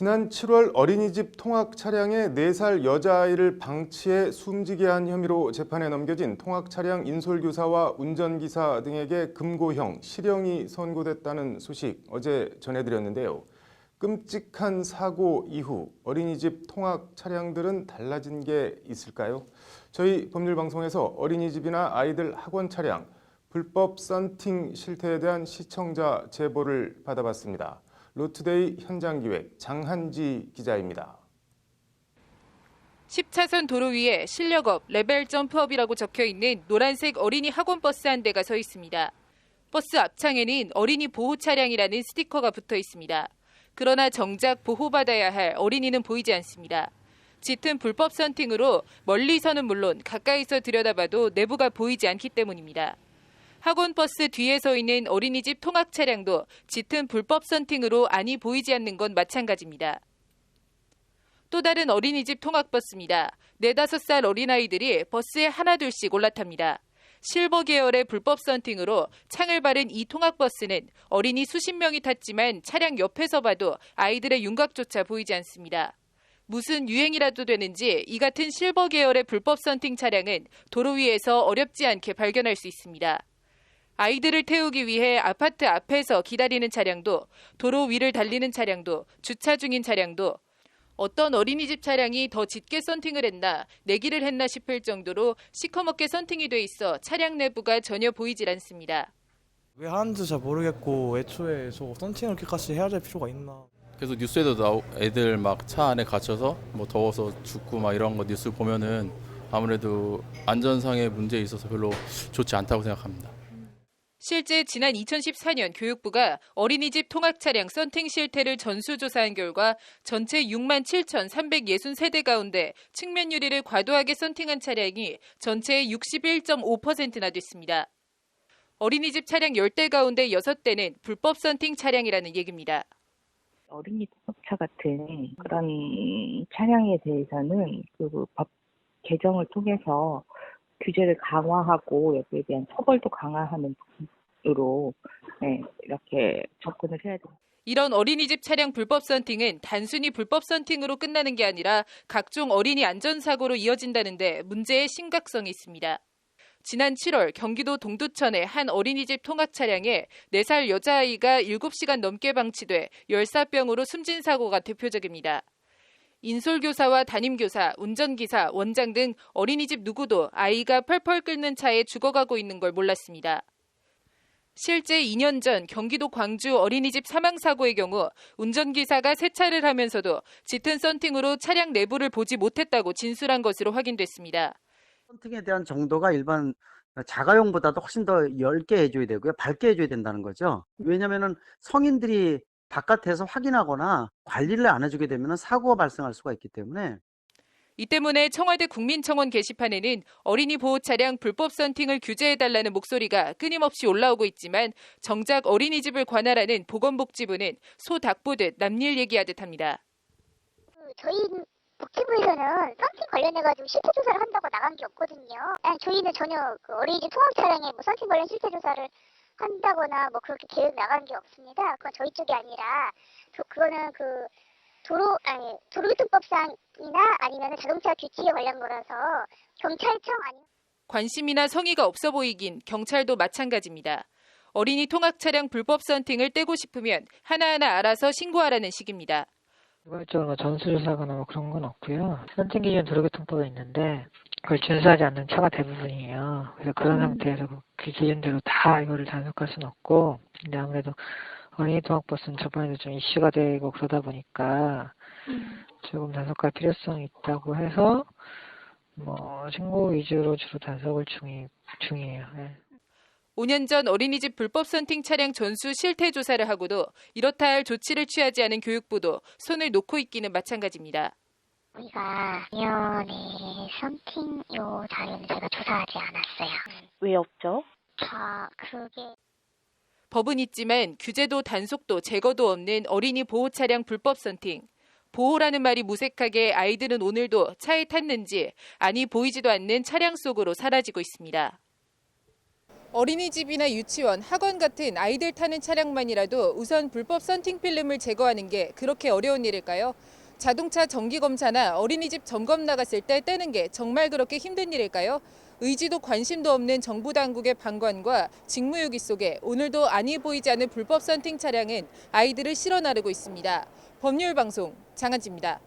지난 7월 어린이집 통학 차량에 4살 여자아이를 방치해 숨지게 한 혐의로 재판에 넘겨진 통학 차량 인솔교사와 운전기사 등에게 금고형, 실형이 선고됐다는 소식 어제 전해드렸는데요. 끔찍한 사고 이후 어린이집 통학 차량들은 달라진 게 있을까요? 저희 법률방송에서 어린이집이나 아이들 학원 차량, 불법 썬팅 실태에 대한 시청자 제보를 받아봤습니다. 로투데이 현장기획 장한지 기자입니다. 10차선 도로 위에 실력업, 레벨 점프업이라고 적혀있는 노란색 어린이 학원버스 한 대가 서 있습니다. 버스 앞창에는 어린이 보호 차량이라는 스티커가 붙어 있습니다. 그러나 정작 보호받아야 할 어린이는 보이지 않습니다. 짙은 불법 썬팅으로 멀리서는 물론 가까이서 들여다봐도 내부가 보이지 않기 때문입니다. 학원버스 뒤에 서 있는 어린이집 통학 차량도 짙은 불법 썬팅으로 안이 보이지 않는 건 마찬가지입니다. 또 다른 어린이집 통학버스입니다. 4, 5살 어린아이들이 버스에 하나둘씩 올라탑니다. 실버 계열의 불법 썬팅으로 창을 바른 이 통학버스는 어린이 수십 명이 탔지만 차량 옆에서 봐도 아이들의 윤곽조차 보이지 않습니다. 무슨 유행이라도 되는지 이 같은 실버 계열의 불법 썬팅 차량은 도로 위에서 어렵지 않게 발견할 수 있습니다. 아이들을 태우기 위해 아파트 앞에서 기다리는 차량도, 도로 위를 달리는 차량도, 주차 중인 차량도, 어떤 어린이집 차량이 더 짙게 썬팅을 했나, 내기를 했나 싶을 정도로 시커멓게 썬팅이 돼 있어 차량 내부가 전혀 보이질 않습니다. 왜 하는지 잘 모르겠고 애초에 저 썬팅을 이렇게까지 해야 될 필요가 있나. 계속 뉴스에도 애들 막 차 안에 갇혀서 뭐 더워서 죽고 막 이런 거 뉴스 보면은 아무래도 안전상의 문제에 있어서 별로 좋지 않다고 생각합니다. 실제 지난 2014년 교육부가 어린이집 통학 차량 썬팅 실태를 전수조사한 결과 전체 67,363대 가운데 측면 유리를 과도하게 썬팅한 차량이 전체의 61.5%나 됐습니다. 어린이집 차량 10대 가운데 6대는 불법 썬팅 차량이라는 얘기입니다. 어린이 통학차 같은 그런 차량에 대해서는 그 법 개정을 통해서 규제를 강화하고 여기에 대한 처벌도 강화하는 부분으로 이렇게 접근을 해야 됩니다. 이런 어린이집 차량 불법 썬팅은 단순히 불법 썬팅으로 끝나는 게 아니라 각종 어린이 안전사고로 이어진다는데 문제의 심각성이 있습니다. 지난 7월 경기도 동두천의 한 어린이집 통학 차량에 4살 여자아이가 7시간 넘게 방치돼 열사병으로 숨진 사고가 대표적입니다. 인솔교사와 담임교사, 운전기사, 원장 등 어린이집 누구도 아이가 펄펄 끓는 차에 죽어가고 있는 걸 몰랐습니다. 실제 2년 전 경기도 광주 어린이집 사망사고의 경우 운전기사가 세차를 하면서도 짙은 썬팅으로 차량 내부를 보지 못했다고 진술한 것으로 확인됐습니다. 썬팅에 대한 정도가 일반 자가용보다도 훨씬 더 얇게 해줘야 되고요. 밝게 해줘야 된다는 거죠. 왜냐면은 성인들이 바깥에서 확인하거나 관리를 안 해주게 되면 사고가 발생할 수가 있기 때문에. 이 때문에 청와대 국민청원 게시판에는 어린이 보호 차량 불법 썬팅을 규제해달라는 목소리가 끊임없이 올라오고 있지만 정작 어린이집을 관할하는 보건복지부는 소 닭 보듯 남일 얘기하듯 합니다. 저희 복지부에서는 썬팅 관련해가지고 실태조사를 한다고 나간 게 없거든요. 아니, 저희는 전혀 그 어린이집 통학 차량에 뭐 썬팅 관련 실태조사를 한다거나 뭐 그렇게 계획 나간 게 없습니다. 그건 저희 쪽이 아니라 그거는 그 도로교통법상이나 아니면 자동차 규칙에 관련 거라서 경찰청 아니면 관심이나 성의가 없어 보이긴 경찰도 마찬가지입니다. 어린이 통학 차량 불법 썬팅을 떼고 싶으면 하나하나 알아서 신고하라는 식입니다. 일괄적으로 전수조사거나 뭐 그런 건 없고요. 썬팅 기준 도로교통법에 있는데 그걸 준수하지 않는 차가 대부분이에요. 그래서 그런 상태에서 그 기준대로 다 이거를 단속할 수는 없고, 근데 아무래도 어린이 통학버스는 저번에도 좀 이슈가 되고 그러다 보니까 조금 단속할 필요성이 있다고 해서 뭐 신고 위주로 주로 단속을 중이에요. 네. 5년 전 어린이집 불법 썬팅 차량 전수 실태 조사를 하고도 이렇다 할 조치를 취하지 않은 교육부도 손을 놓고 있기는 마찬가지입니다. 우리가 작년에 썬팅 요 자료는 제가 조사하지 않았어요. 왜 없죠? 그게 법은 있지만 규제도 단속도 제거도 없는 어린이 보호 차량 불법 썬팅. 보호라는 말이 무색하게 아이들은 오늘도 차에 탔는지 아니 보이지도 않는 차량 속으로 사라지고 있습니다. 어린이집이나 유치원, 학원 같은 아이들 타는 차량만이라도 우선 불법 썬팅 필름을 제거하는 게 그렇게 어려운 일일까요? 자동차 정기 검사나 어린이집 점검 나갔을 때 떼는 게 정말 그렇게 힘든 일일까요? 의지도 관심도 없는 정부 당국의 방관과 직무유기 속에 오늘도 안이 보이지 않는 불법 썬팅 차량은 아이들을 실어 나르고 있습니다. 법률방송 장한지입니다.